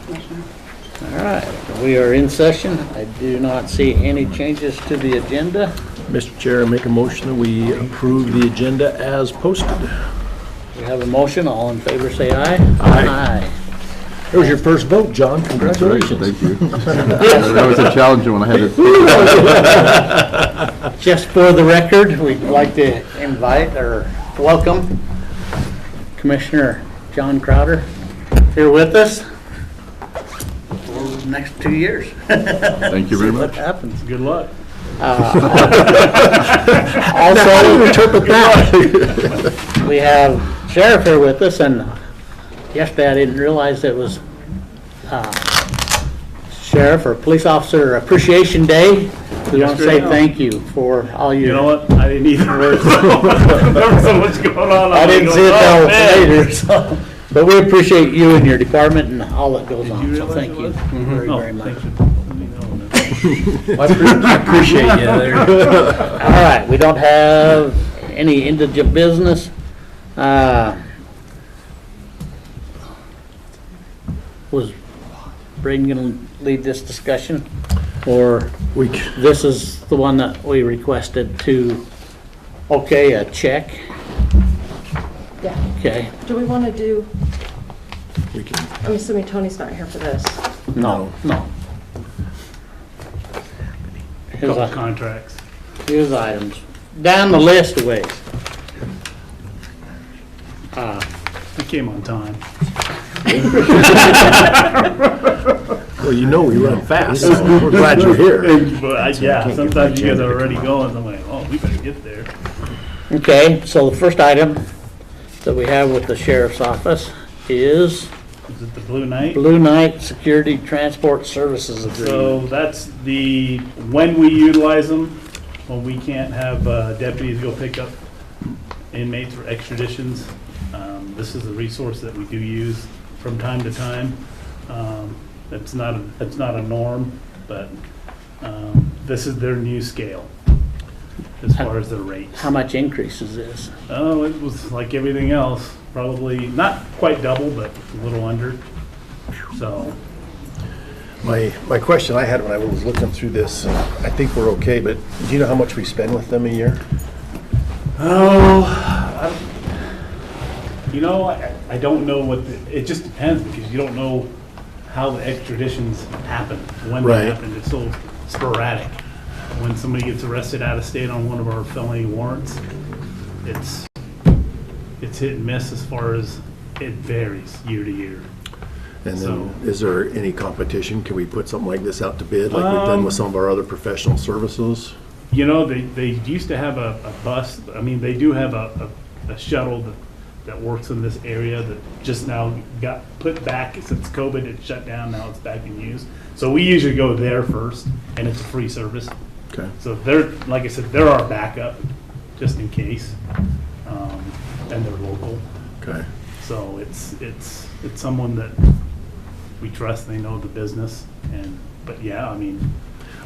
Commissioner. All right, we are in session. I do not see any changes to the agenda. Mr. Chair, I make a motion that we approve the agenda as posted. We have a motion. All in favor, say aye. Aye. That was your first vote, John. Congratulations. Thank you. That was a challenging one. I had to. Just for the record, we'd like to invite or welcome Commissioner John Crowder here with us for the next 2 years. Thank you very See what much. happens. Good luck. Also, interpret that. We have Sheriff here with us, and yesterday I didn't realize it was Sheriff or Police Officer Appreciation Day. We want to say thank you for all your... You know what? I didn't either. There was so much going on. I didn't see it till later, so... But we appreciate you and your department and all that goes on, so thank you very, very much. I appreciate you there. All right, we don't have any indigent business. Was Braden going to lead this discussion? Or this is the one that we requested to, okay, a check? Yeah. Okay, Do we want to do, We can, I'm assuming Tony's not here for this. no. Here's Couple a- contracts. Here's items. Down the list of ways. I came on time. well, you know we run fast, so we're glad you're here. But yeah, sometimes you guys are already going. I'm like, oh, we better get there. Okay, so the first item that we have with the sheriff's office is Is it the Blue Knight? Blue Knight Security Transport Services So Agreement. that's when we utilize them, when we can't have deputies go pick up inmates for extraditions. This is a resource that we do use from time to time. It's not a norm, but this is their new scale as far as the rates. How much increase is this? Oh, it was like everything else, probably not quite double, but a little under. So, My question I had when I was looking through this, I think we're okay, but do you know how much we spend with them a year? I don't know it just depends because you don't know how the extraditions happen, when Right. they happen. It's so sporadic. When somebody gets arrested out of state on one of our felony warrants, it's hit and miss as far as it varies year to year. And So- then, is there any competition? Can we put something like this out to bid, like we've done with some of our other professional services? You know, they used to have a bus, I mean, they do have a shuttle that works in this area that just now got put back since COVID, it shut down, now it's back in use. So we usually go there first, and it's a free service. Okay. So they're, like I said, they're our backup, just in case, and they're local. Okay. So it's someone that we trust, they know the business, but yeah, I mean,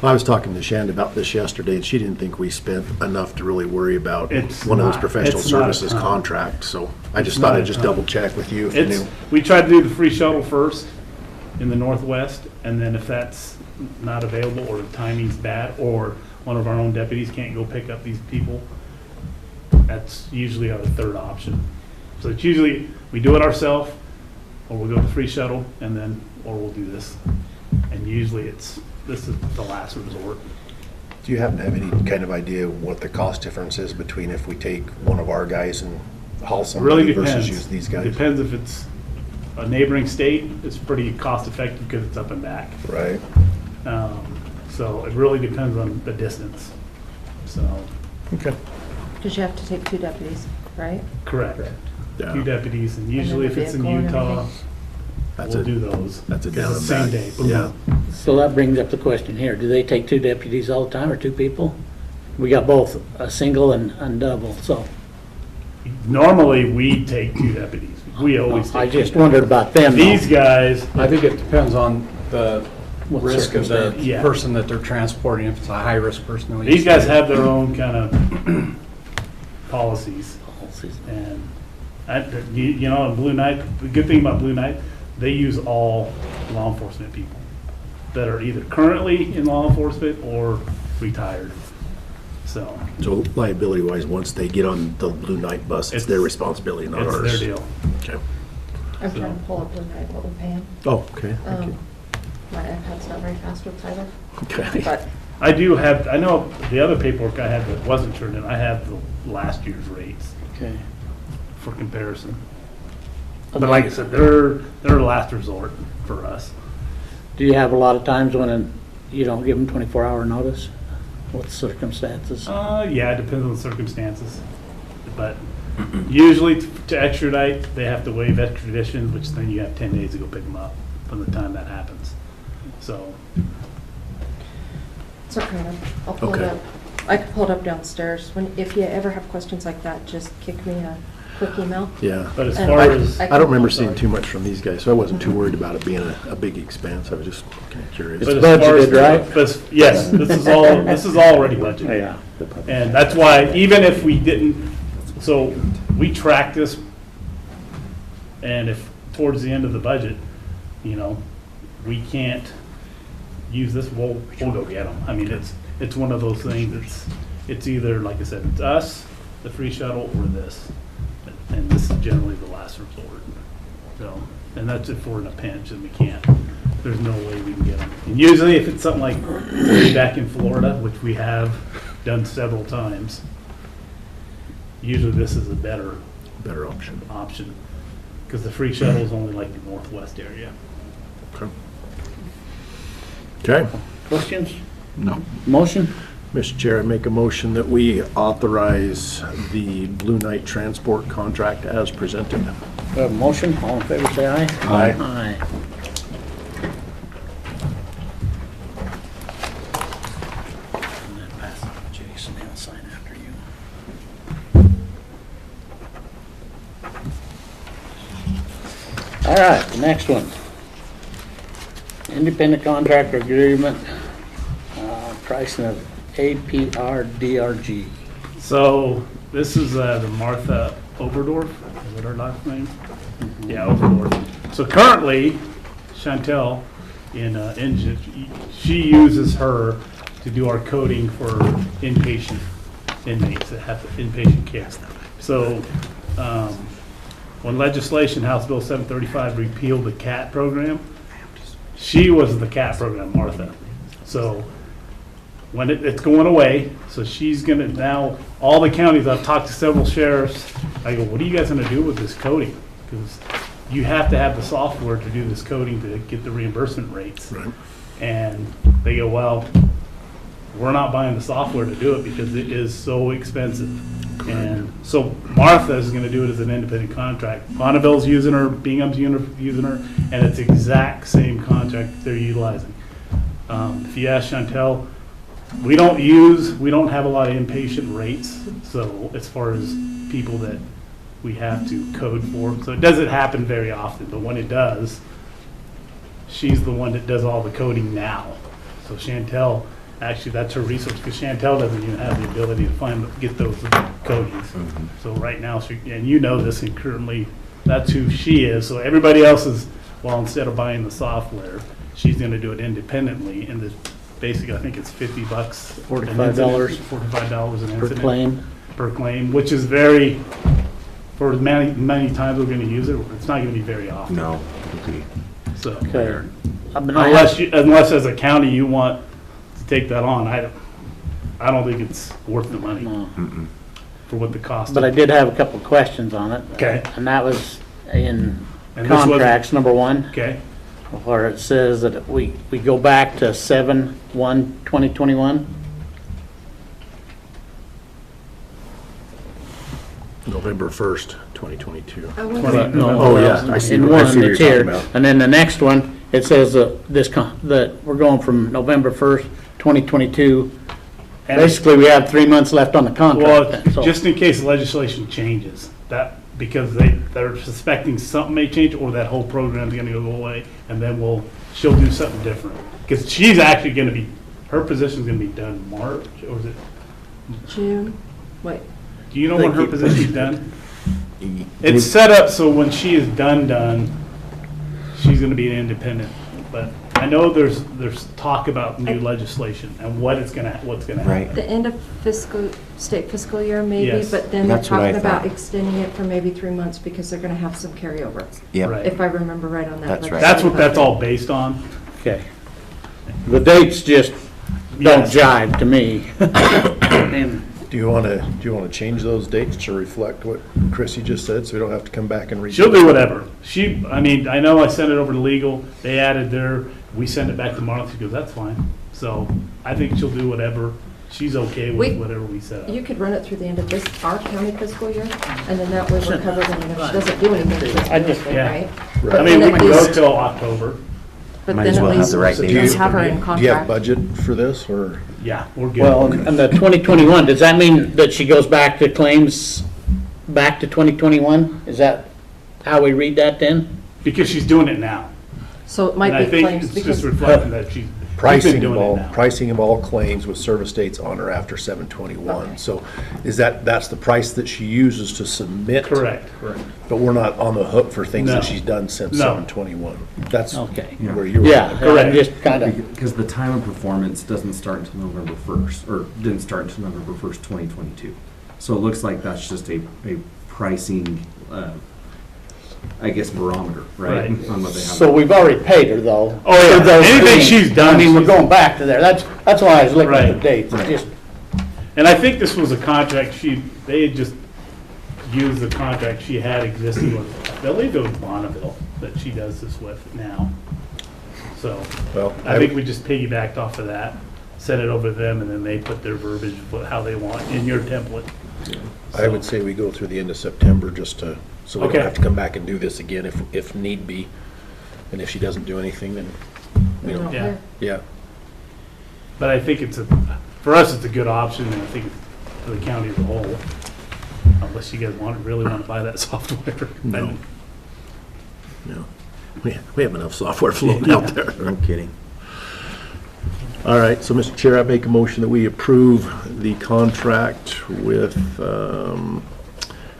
I was talking to Shand about this yesterday, and she didn't think we spent enough to really worry about It's one of those not- professional it's not a services ton. contracts, so I just It's thought not I'd a just ton. double check with you if you knew. we tried to do the free shuttle first in the Northwest, and then if that's not available, or the timing's bad, or one of our own deputies can't go pick up these people, that's usually our third option. So it's usually, we do it ourselves, or we'll go the free shuttle, and then, or we'll do this. And usually this is the last resort. Do you happen to have any kind of idea what the cost difference is between if we take one of our guys and haul Really somebody depends. versus use these guys? Depends if it's a neighboring state, it's pretty cost effective because it's up and back. Right. So it really depends on the distance. So, Okay. Because you have to take 2 deputies, right? correct. Yeah. 2 deputies, and usually if the it's in vehicle and Utah, everything. That's we'll a, do those. that's a It's down the and same back. day. Boom. Yeah. So that brings up the question here. Do they take 2 deputies all the time or 2 people? We got both, a single and double, so. Normally, we take 2 deputies. We always take I two just wondered about them. though. These guys, I think it depends on the What risk of the circumstance? Yeah. person that they're transporting. If it's a high-risk person, they'll these use guys it. have their own kind of policies. And, you know, Blue Knight, the good thing about Blue Knight, they use all law enforcement people that are either currently in law enforcement or retired. So So liability-wise, once they get on the Blue Knight bus, it's their responsibility, not it's ours. their deal. Okay. I'm trying to pull up Blue Knight, what we pay him. Oh, okay, thank you. My iPad's not very fast with Tyler, Okay. but I do have, I know the other paperwork I had that wasn't turned in, I have the last year's rates Okay. for comparison. But like I said, they're last resort for us. Do you have a lot of times when you don't give them 24-hour notice? What circumstances? Yeah, it depends on the circumstances. But usually to extradite, they have to waive extradition, which then you have 10 days to go pick them up from the time that happens. So, it's not kind of, I'll pull it Okay. up. I can pull it up downstairs. If you ever have questions like that, just kick me a quick email. Yeah. but as And far I- as, I don't remember seeing too much from these guys, so I wasn't too worried about it being a big expense. I was just kind of curious. but It's as far as, budgeted, right? but yes, this is all already budgeted. Yeah. And that's why, even if we didn't, so we track this, and if towards the end of the budget, you know, we can't use this, we'll go get them. I mean, it's one of those things, it's either, like I said, it's us, the free shuttle, or this. And this is generally the last resort. So, and that's if we're in a pinch and we can't, there's no way we can get them. And usually if it's something like way back in Florida, which we have done several times, usually this is a better Better option. option. Because the free shuttle is only like the northwest area. Okay. Questions? No. Motion? Mr. Chair, I make a motion that we authorize the Blue Knight transport contract as presented. We have a motion. All in favor, say aye. Aye. Aye. And then pass it to Jason. He'll sign after you. All right, the next one. Independent contractor agreement, pricing of APR DRG. So this is the Martha Oberdorf, is that her last name? Yeah, Oberdorf. So currently, Chantel in Engine, she uses her to do our coding for inpatient inmates that have inpatient care. So when legislation, House Bill 735 repealed the CAT program, she was the CAT program, Martha. So when it's going away, so she's gonna now, all the counties, I've talked to several sheriffs, I go, what are you guys gonna do with this coding? Because you have to have the software to do this coding to get the reimbursement rates. Right. And they go, well, we're not buying the software to do it because it is so expensive. And so Martha is gonna do it as an independent contract. Bonneville's using her, Bingham's using her, and it's exact same contract they're utilizing. If you ask Chantel, we don't have a lot of inpatient rates, so as far as people that we have to code for. So it doesn't happen very often, but when it does, she's the one that does all the coding now. So Chantel, actually, that's her resource, because Chantel doesn't even have the ability to get those codings. So right now, and you know this, and currently, that's who she is. So everybody else is, well, instead of buying the software, she's gonna do it independently, and basically, I think it's $50. $45. $45 an Per incident. claim. Per claim, which is very, for as many times we're gonna use it, it's not gonna be very often. No. So, Okay. unless as a county you want to take that on, I don't think it's worth the money No. for what the cost. But I did have a couple of questions on it. Okay. And that was in And this was- contracts, number one, Okay, where it says that we go back to 7/1/2021. November 1st, 2022. I wonder, Oh, yeah, I see In what one you're that's talking here. about. And then the next one, it says that we're going from November 1st, 2022. And- Basically, we have 3 months left on the contract. well, then, so- just in case legislation changes, that, because they're suspecting something may change, or that whole program's gonna go away, and then she'll do something different. Because she's actually gonna be, her position's gonna be done March, or is it, June, wait, do you know when her position's done? It's set up so when she is done, she's gonna be an independent, but I know there's talk about new legislation and what's gonna happen. Right. The end of state fiscal year maybe, Yes. but then they're That's what I talking about thought. extending it for maybe 3 months because they're gonna have some carryover, Yep. Right. if I remember right on that. That's right. That's what that's legislative all based on. Okay. The dates just don't Yes. jive to me. And Do you want to change those dates to reflect what Chrissy just said, so we don't have to come back and read? She'll do whatever. I mean, I know I sent it over to legal, they added we send it back tomorrow, she goes, that's fine. So I think she'll do whatever, she's okay with whatever we set You up. could run it through the end of our county fiscal year, and then that way we're covered, and if she doesn't do anything, she's I just- anything, yeah. right? Right. But I mean, then we at can go least- till October. But Might then as well at have least the right we dates. have her in Do you have contract. budget for this, or? Yeah, we're good. Well, and the 2021, does that mean that she goes back to claims back to 2021? Is that how we read that then? Because she's doing it now. So it And might I be think claims it's because just reflecting that she's been Pricing of doing it now. pricing of all claims with service dates on or after 7/21. Okay. So that's the price that she uses to submit? Correct. But we're not on the hook for things No. that she's done since No. 7/21. That's Okay. where you were. Yeah, Correct. I'm just kind of, Because the time of performance doesn't start until November 1st, or didn't start until November 1st, 2022. So it looks like that's just a pricing, I guess, barometer, right? Right. On what they have. so we've already paid her though. Oh, yeah. for those Anything things. she's done, I mean, we're she's- going back to there. That's why I was looking at the Right. dates. It's Right. just, And I think this was a contract they had just used the contract she had existing with, I believe it was Bonneville that she does this with now. So Well, I think we just piggybacked off of that, sent it over to them, and then they put their verbiage, how they want in your template. I would say we go through the end of September just to, so we Okay. don't have to come back and do this again if need be. And if she doesn't do anything, then, we don't Yeah. care. yeah. But I think for us, it's a good option, and I think for the county as a whole, unless you guys really want to buy that software. No. No. We have enough software floating out there. No kidding. All right, so Mr. Chair, I make a motion that we approve the contract with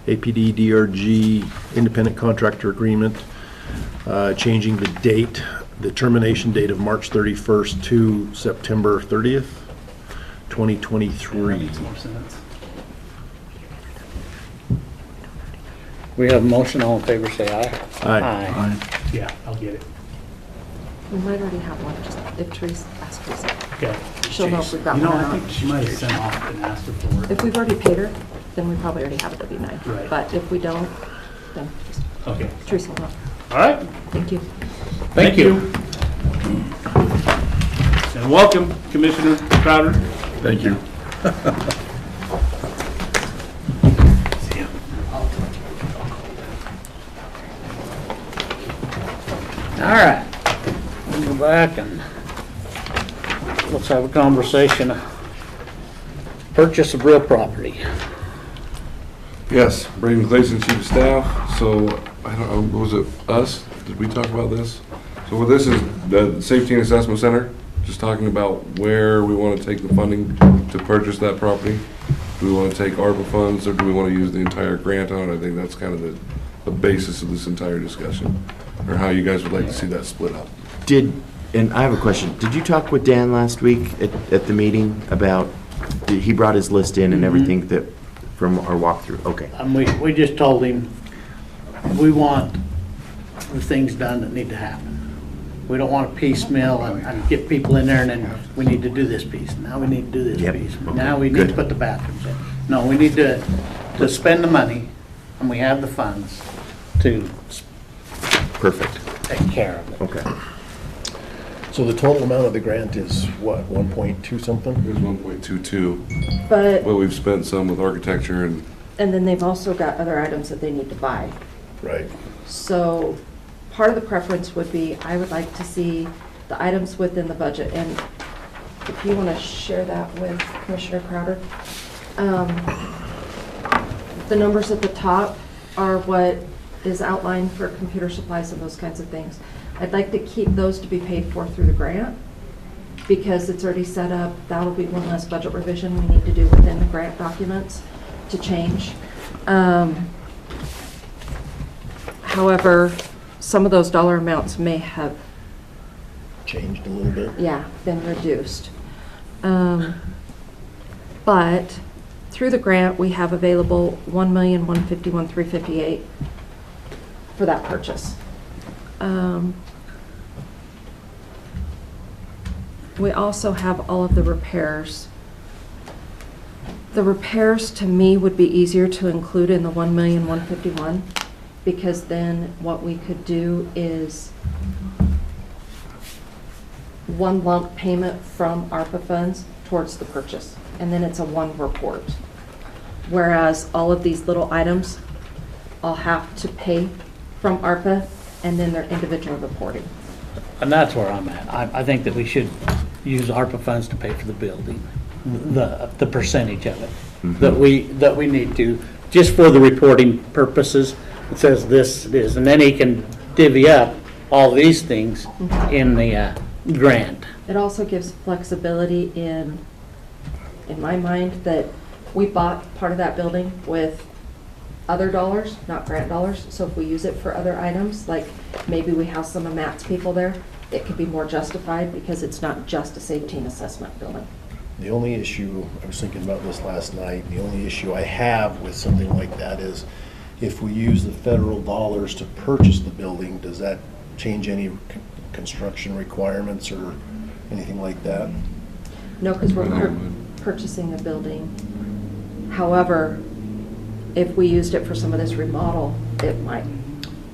APD DRG Independent Contractor Agreement, changing the date, the termination date of March 31st to September 30th, That 2023. makes more sense. we have a motion, all in favor, say aye. Aye. Yeah, I'll get it. We might already have one, just if Teresa asks Teresa. Okay. She'll know if we've got You know, one or I not. think she might have sent off and asked her for it. If we've already paid her, then we probably already have a W-9. Right. But if we don't, then just Okay. Teresa will know. All right. Thank you. Thank you. And welcome, Commissioner Crowder. Thank you. All right. We'll go back and let's have a conversation. Purchase of real property. Yes, Braden Clayson, Chief of Staff. So, I don't know, was it us? Did we talk about this? So what this is, the Safety and Assessment Center, just talking about where we want to take the funding to purchase that property. Do we want to take ARPA funds, or do we want to use the entire grant on it? I think that's kind of the basis of this entire discussion, or how you guys would like to see that split up. And I have a question. Did you talk with Dan last week at the meeting about, he brought his list in and everything that, from our walkthrough? Okay. And we just told him, we want the things done that need to happen. We don't want to piecemeal and get people in there and then we need to do this piece. Now we need to do this Yep. piece. Okay. Now we need to Good. put the bathrooms in. No, we need to spend the money and we have the funds to Perfect. take care of it. Okay. So the total amount of the grant is what, 1.2 something? It was 1.22, But, but we've spent some with architecture and and then they've also got other items that they need to buy. Right. So part of the preference would be, I would like to see the items within the budget. And if you want to share that with Commissioner Crowder. The numbers at the top are what is outlined for computer supplies and those kinds of things. I'd like to keep those to be paid for through the grant because it's already set up. That'll be one less budget revision we need to do within the grant documents to change. However, some of those dollar amounts may have, Changed a little bit. yeah, been reduced. But through the grant, we have available $1,151,358 for that purchase. We also have all of the repairs. The repairs, to me, would be easier to include in the $1,151,000, because then what we could do is one lump payment from ARPA funds towards the purchase, and then it's a one report. Whereas all of these little items, I'll have to pay from ARPA, and then they're individual reporting. And that's where I'm at. I think that we should use ARPA funds to pay for the building, the percentage of it that we need to, just for the reporting purposes. It says this, it is, and then he can divvy up all these things in the grant. It also gives flexibility in my mind, that we bought part of that building with other dollars, not grant dollars. So if we use it for other items, like maybe we house some of Matt's people there, it could be more justified because it's not just a safety and assessment building. The only issue, I was thinking about this last night, the only issue I have with something like that is if we use the federal dollars to purchase the building, does that change any construction requirements or anything like that? No, because we're purchasing the building. However, if we used it for some of this remodel, it might.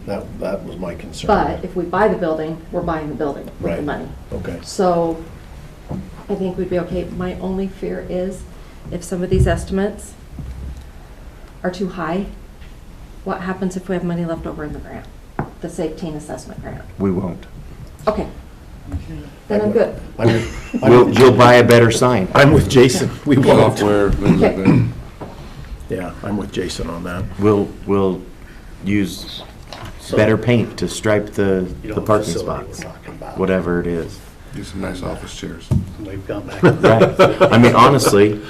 That was my concern. But if we buy the building, we're buying the building with the Right. money. Okay. So I think we'd be okay. My only fear is if some of these estimates are too high, what happens if we have money left over in the grant, the safety and assessment grant? We won't. Okay. Then I'm good. You'll buy a better sign. I'm with Jason. We won't. Software, things like that. Yeah, I'm with Jason on that. We'll use better paint to stripe the parking spots, whatever it is. Do some nice office chairs. We've gone back. Right. I mean, honestly,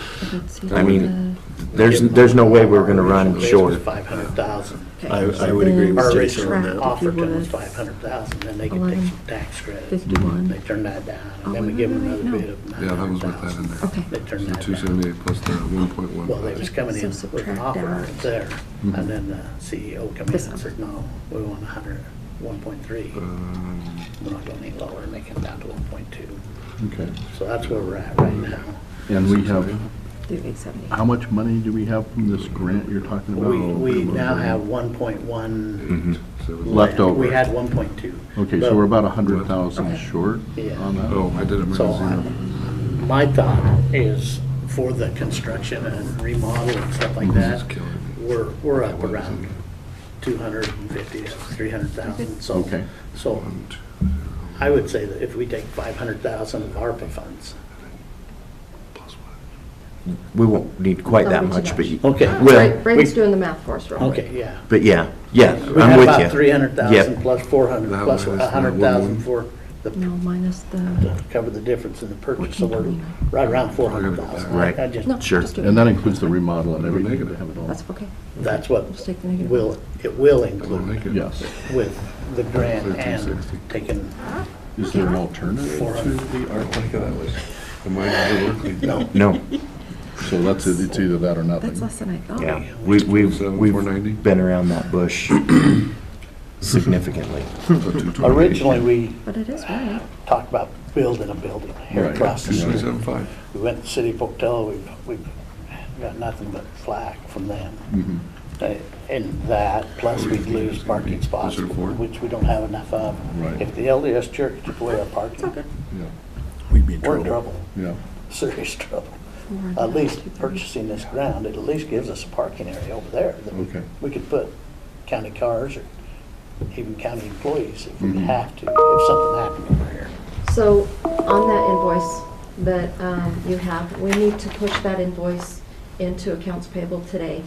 I mean, there's no way we're gonna run short. 500,000. I would agree with Our Jason on original that. offer to them was 500,000, then they could take some tax credits. 51. They turned that down, and then we give them another bid of Yeah, that was with that in 900,000. there. Okay. They turned The that two down. seventy-eight plus the 1.1. Well, they was coming in So with an subtract offer out. there, and then the CEO come in This and number. said, no, we want 1.3. We're not going any lower, and they came down to 1.2. Okay. So that's where we're at right now. And we have, Do 870. how much money do we have from this grant you're talking about? We now have 1.1 Left over. We had 1.2. Okay, so we're about 100,000 Okay. short Yeah. on that? Oh, I did it So minus zero. my thought is for the construction and remodel and stuff like This that, is killing me. we're up around 250 to 300,000. So, Okay. so I would say that if we take 500,000 of ARPA funds. We won't need quite that much, but, Okay. Brayden's doing the math for us real quick. Okay, yeah. but yeah, We I'm had with about you. 300,000 Yep. plus 400, That plus minus the 100,000 1. for the, No, minus to the, cover the difference in the purchase. So we're 1429. right around 400,000. Right. I just, no, Sure. just do it. And that includes the remodel and Never everything. negative. to have it all. That's okay. that's what Just take the negative. it will I don't include make it. Yes. with the grant and 1360. taking, Is there an alternative to the ARPA? Think of that way. The mind never worked. no, No, So that's it, it's either that or That's nothing. less than I thought. yeah, we've 490. been around that bush significantly. originally we But it is right. talked about building a building here Right. across the street. 275. We went to City of Pocatello, we've got nothing but flack from them. And that, plus we'd lose parking spots, Is it affordable? which we don't have enough of. Right. If the LDS Church took away our parking, We'd be in we're in trouble. trouble, Yeah, serious trouble. At least purchasing this ground, it at least gives us a parking area over there that okay. we could put county cars or even county employees if we have to, if something happened over here. So on that invoice that you have, we need to push that invoice into accounts payable today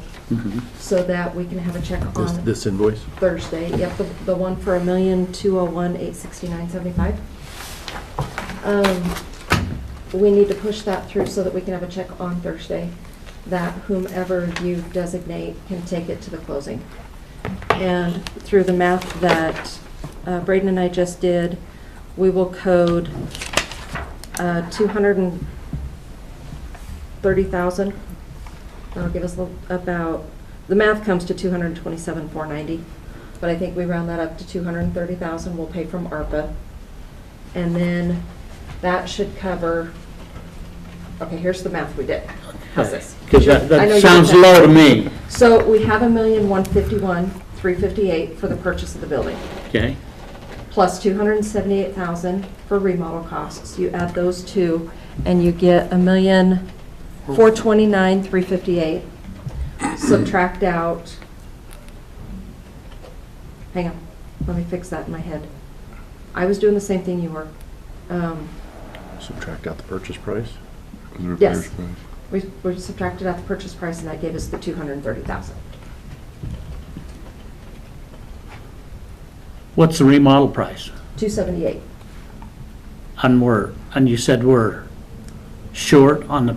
so that we can have a check on This invoice? Thursday. Yep, the one for $1,201,869.75. We need to push that through so that we can have a check on Thursday, that whomever you designate can take it to the closing. And through the math that Braden and I just did, we will code 230,000. That'll give us about, the math comes to 227,490, but I think we round that up to 230,000 we'll pay from ARPA. And then that should cover, okay, here's the math we did. How's this? Because I know that you sounds did that. low to me. So we have 1,151,358 for the purchase of the building, Okay, plus 278,000 for remodel costs. You add those two, and you get 1,429,358. Subtract out, hang on, let me fix that in my head. I was doing the same thing you were. Subtract out the purchase price. The Yes. repairs price. We subtracted out the purchase price, and that gave us the 230,000. what's the remodel price? 278. And you said we're short on the,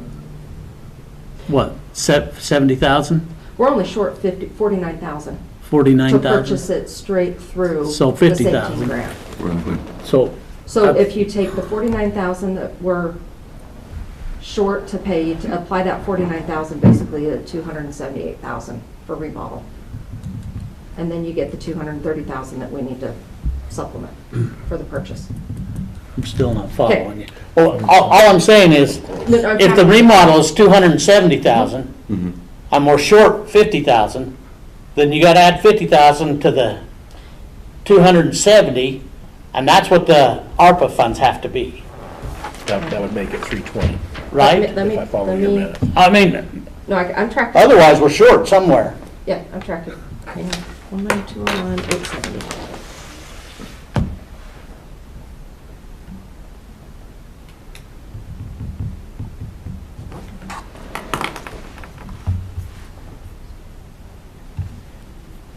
what, 70,000? We're only short 49,000 to 49,000? purchase it straight through So the 50,000. safety grant. Roughly. So, So if you take the 49,000 that we're short to pay, to apply that 49,000 basically at 278,000 for remodel. And then you get the 230,000 that we need to supplement for the purchase. I'm still not following you. Well, all I'm saying is, No, I'm if the talking- remodel is 270,000, and we're short 50,000, then you gotta add 50,000 to the 270, and that's what the ARPA funds have to be, That would make it 320, right? Let me, if I follow let your me, math. I mean, no, I'm tracking. otherwise, we're short somewhere. Yeah, I'm tracking. Hang on. 19201, 870.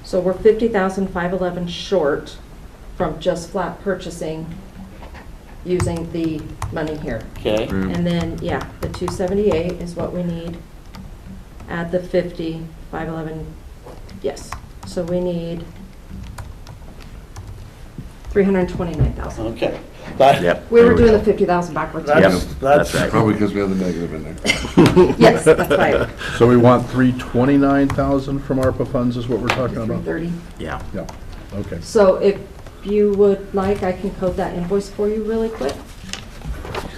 So we're 50,511 short from just flat purchasing using the money here. Okay, And then, yeah, the 278 is what we need. Add the 50, 511, yes. So we need 329,000. okay. But Yep. We there were doing go. the 50,000 backwards. that's, Yep, that's, that's right. Probably because we have the negative in there. Yes, that's right. So we want 329,000 from ARPA funds is what we're talking about? 330. Yeah. Yeah, okay. So if you would like, I can code that invoice for you really quick.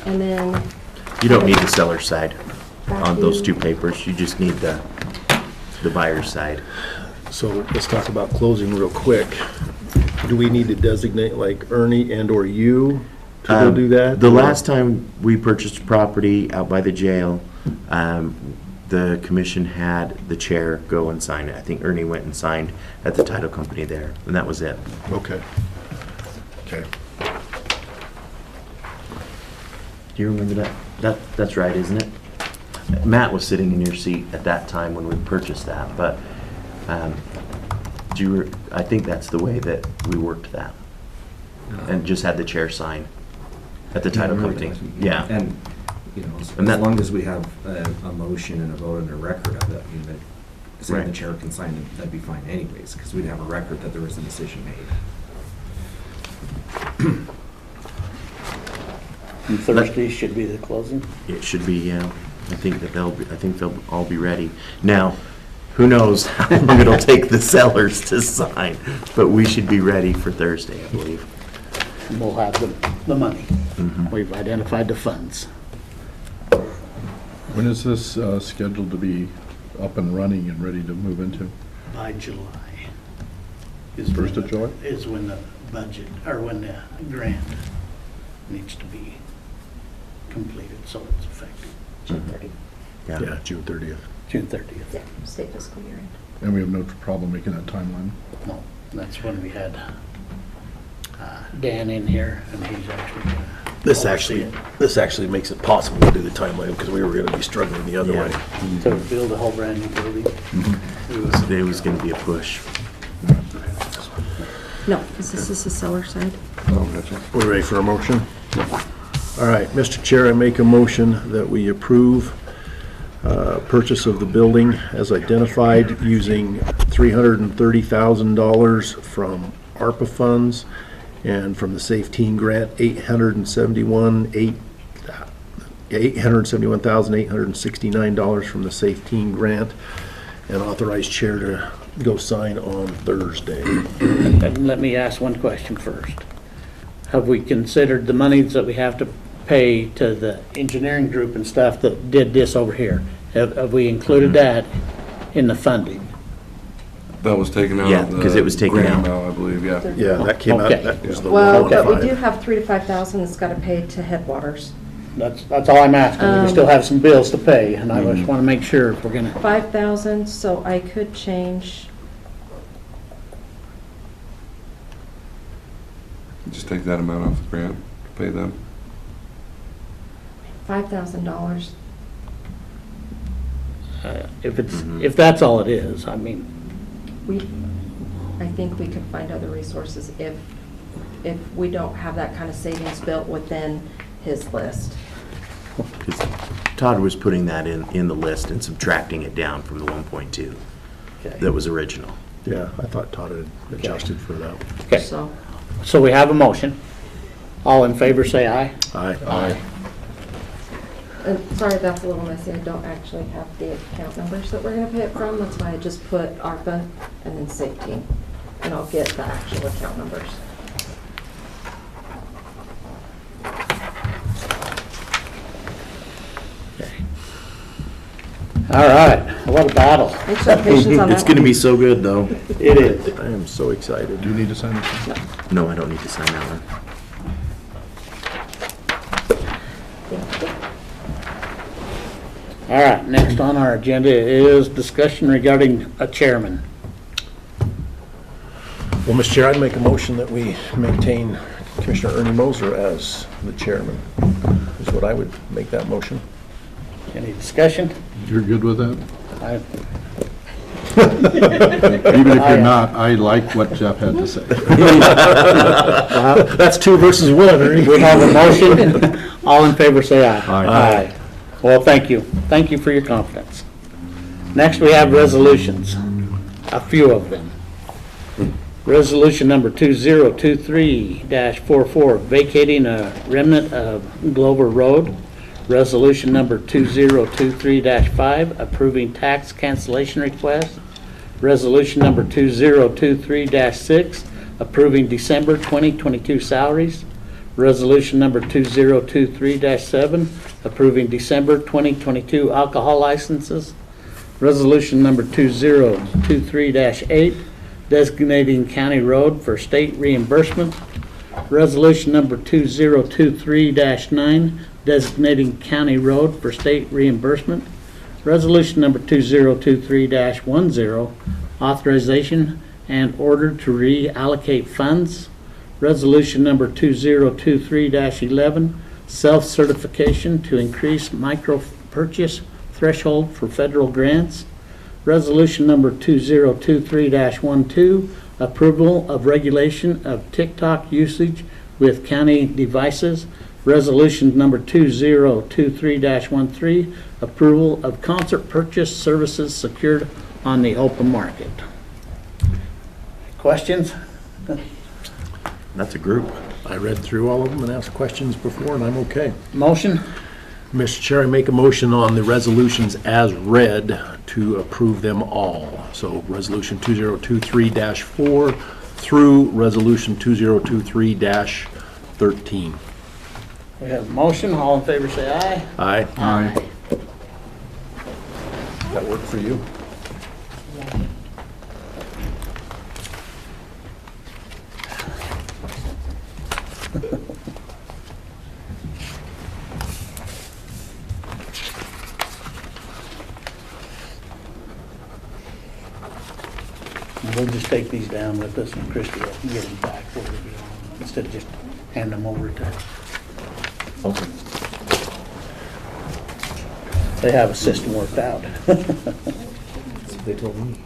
And then You don't need the seller's side on those two papers, you just need the buyer's side. So let's talk about closing real quick. Do we need to designate like Ernie and/or you to go do that? The last time we purchased property out by the jail, the commission had the chair go and sign it. I think Ernie went and signed at the title company there, and that was it. Okay. Okay. Do you remember that? That's right, isn't it? Matt was sitting in your seat at that time when we purchased that, but I think that's the way that we worked that. And just had the chair sign at the title company. Yeah. And, you know, And that- as long as we have a motion and a vote and a record of it, I mean, that, saying the Right. chair can sign it, that'd be fine anyways, because we'd have a record that there was a decision made. and Thursday should be the closing. It should be, yeah. I think they'll all be ready. Now, who knows how long it'll take the sellers to sign, but we should be ready for Thursday, I believe. And we'll have the money. Mhm. We've identified the funds. When is this scheduled to be up and running and ready to move into? By July. First of July? Is when the budget, or when the grant needs to be completed, so it's effective. June 30th. Yeah, June 30th. June 30th. Yeah, state fiscal year end. And we have no problem making that timeline? No, that's when we had Dan in here, and he's actually gonna This oversee actually makes it possible to do the timeline because we were gonna be struggling the other Yeah. way. it, to build a whole brand new building. There was gonna be a push. No, is this the seller side? Oh, gotcha. We're ready for a motion? All right, Mr. Chair, I make a motion that we approve purchase of the building as identified using $330,000 from ARPA funds And from the Safe Teen Grant, $871,869 from the Safe Teen Grant, and authorized chair to go sign on Thursday. And let me ask one question first. Have we considered the monies that we have to pay to the engineering group and stuff that did this over here? Have we included that in the funding? That was taken out Yeah, of the 'cause it was taken grant out. amount, I believe, yeah. Yeah, that came out, Okay. that was the Well, but we 1.5. do have 3 to 5,000 that's got to pay to Headwaters. That's all I'm asking. We still have some bills to pay, and I just want to make sure if we're gonna, 5,000, so I could change, Just take that amount off the grant, pay them. $5,000. if that's all it is, I mean, I think we could find other resources if we don't have that kind of savings built within his list. 'Cause Todd was putting that in the list and subtracting it down from the 1.2 that was original. Yeah, I thought Todd had adjusted for that. okay. So, We have a motion. All in favor, say aye. Aye. and sorry, that's a little messy. I don't actually have the account numbers that we're going to pay it from. That's why I just put ARPA and then safety. And I'll get the actual account numbers. All right, what a battle. Thanks for your patience on that. It's gonna be so good, though. It is. I am so excited. Do you need to sign this? No, I don't need to sign that one. All right, next on our agenda is discussion regarding a chairman. Well, Mr. Chair, I'd make a motion that we maintain Commissioner Ernie Moser as the chairman, is what I would make that motion. Any discussion? You're good with that? I- Even if you're not, I like what Jeff had to say. That's 2 versus 1, Ernie. We have a motion. All in favor, say aye. Aye. Well, thank you. Thank you for your confidence. Next, we have resolutions, a few of them. Resolution number 2023-44, vacating a remnant of Glover Road. Resolution number 2023-5, approving tax cancellation request. Resolution number 2023-6, approving December 2022 salaries. Resolution number 2023-7, approving December 2022 alcohol licenses. Resolution number 2023-8, designating county road for state reimbursement. Resolution number 2023-9, designating county road for state reimbursement. Resolution number 2023-10, authorization and order to reallocate funds. Resolution number 2023-11, self-certification to increase micro-purchase threshold for federal grants. Resolution number 2023-12, approval of regulation of TikTok usage with county devices. Resolution number 2023-13, approval of concert purchase services secured on the open market. Questions? That's a group. I read through all of them and asked questions before, and I'm okay. Motion? Mr. Chair, I make a motion on the resolutions as read to approve them all. So Resolution 2023-4 through Resolution 2023-13. We have a motion. All in favor, say aye. Aye. Aye. That work for you? We'll just take these down with us and Christie will get them back where they belong, instead of just hand them over to. Okay. They have a system worked out. That's what they told me.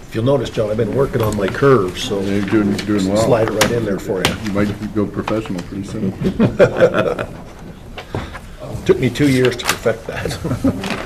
If you'll notice, John, I've been working on my curves, so You're doing well. slide it right in there for you. You might go professional pretty soon. Took me 2 years to perfect that.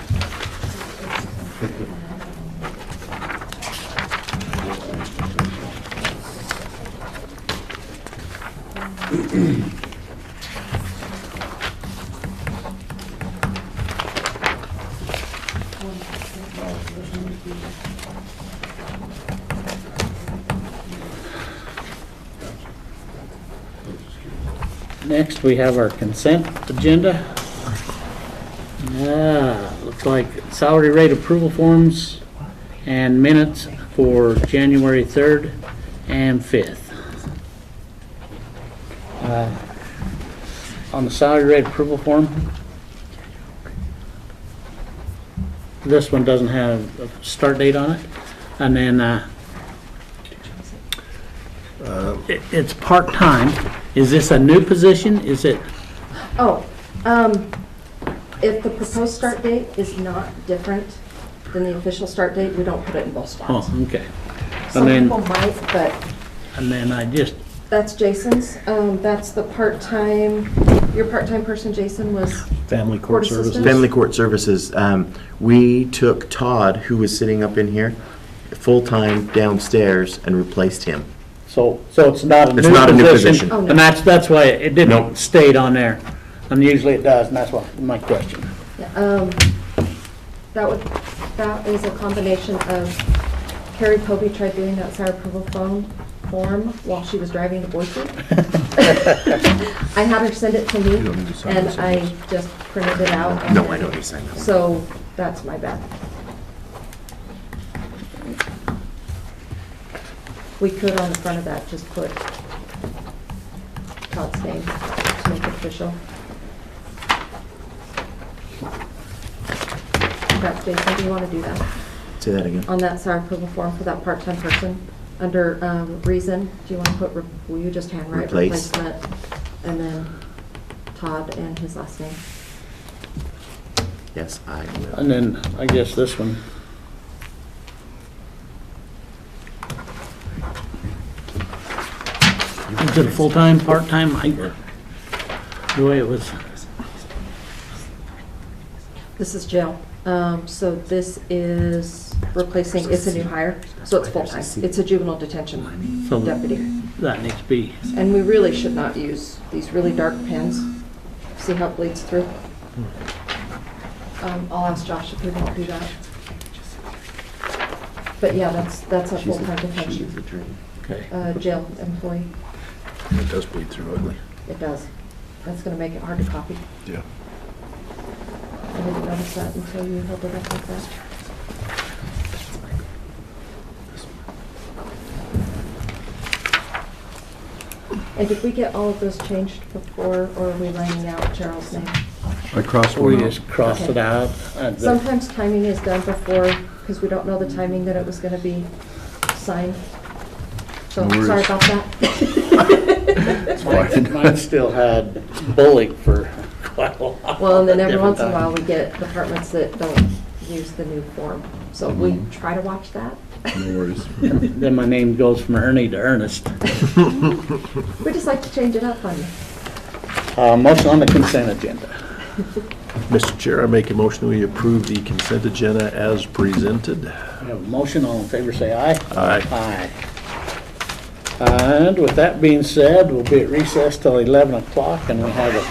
Next, we have our consent agenda. Looks like salary rate approval forms and minutes for January 3rd and 5th. On the salary rate approval form, this one doesn't have a start date on it. And then it's part-time. Is this a new position? Is it? Oh, if the proposed start date is not different than the official start date, we don't put it in both spots. Oh, okay. Some And people might, but then I just, that's Jason's. That's the part-time, your part-time person, Jason, was Family Court court services. assistant? Family Court Services, we took Todd, who was sitting up in here, full-time downstairs, and replaced him. so it's not a new position? It's not a new position. Oh, no. And that's why it didn't Nope. state on there. And usually it does, and that's what my question. Yeah, that is a combination of Carrie Povey tried doing that SAR approval form while she was driving to Boise. I had her send it to me, don't need to sign and this, I just printed it out. and No, I don't need to sign that one. So that's my bad. We could, on the front of that, just put Todd's name to make it official. That's Jason, do you want to do that? Say that again. On that SAR approval form for that part-time person, under reason, do you want to put, will you just handwrite Replace. replacement? And then Todd and his last name. Yes, I will. And then I guess this one. Is it full-time, part-time? The way it was. This is jail. So this is replacing, it's a new hire, so it's full-time. It's a juvenile detention So deputy. that needs to be, And we really should not use these really dark pens. See how it bleeds through? I'll ask Josh if he won't do that. But yeah, that's a full-time detention, okay. jail employee. It does bleed through ugly. It does. That's gonna make it hard to copy. Yeah. I didn't notice that until you held it up like that. And did we get all of those changed before, or are we laying out Cheryl's name? I crossed We one out. just crossed it out. Sometimes timing is done before, because we don't know the timing that it was gonna be signed. So, No worries. sorry about that. It's fine. Mine still had bullet for quite a while. Well, and then every Different once in a while, times. we get departments that don't use the new form. So we try to watch that. No worries. Then my name goes from Ernie to Ernest. We just like to change it up on you. Motion on the consent agenda. Mr. Chair, I make a motion we approve the consent agenda as presented. We have a motion, all in favor say aye. Aye. Aye. And with that being said, we'll be at recess till 11 o'clock, and we have a